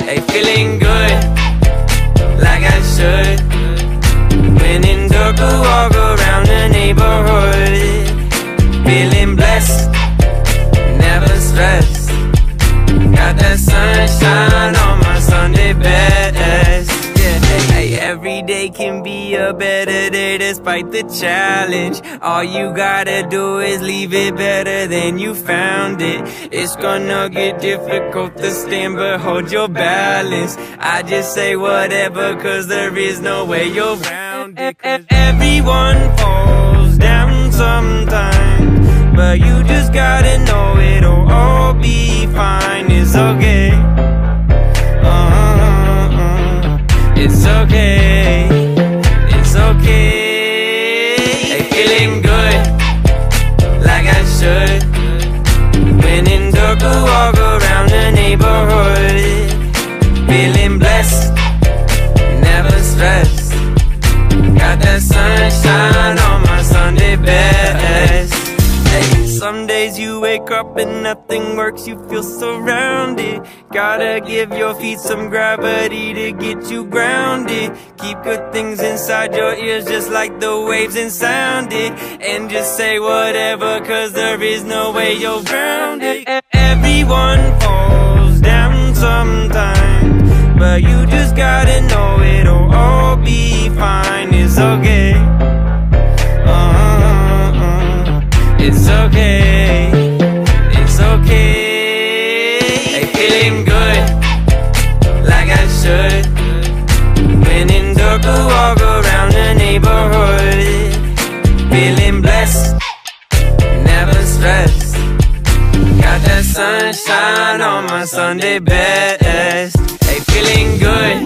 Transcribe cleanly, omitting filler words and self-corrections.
Hey, feeling good, like I should. When in dark, I walk around the neighborhood. Feeling blessed, never stressed. Got that sunshine on my Sunday best. Yeah, hey, every day can be a better day despite the challenge. All you gotta do is leave it better than you found it. It's gonna get difficult to stand, but hold your balance. I just say whatever, cause there is no way you're around it. Everyone falls down sometimes, but you just gotta know it'll all be fine. It's okay. It's okay. It's okay. Hey, feeling good, like I should. When in dark, I walk around the neighborhood. Feeling blessed, never stressed. Got that sunshine on my Sunday best. Hey, some days you wake up and nothing works, you feel surrounded. Gotta give your feet some gravity to get you grounded. Keep good things inside your ears just like the waves and sound it. And just say whatever, cause there is no way you're grounded. Everyone falls down sometimes, but you just gotta know it'll all be fine. It's okay. It's okay. It's okay. Hey, feeling good, like I should. When in dark, I walk around the neighborhood. Feeling blessed, never stressed. Got that sunshine on my Sunday best. Hey, feeling good,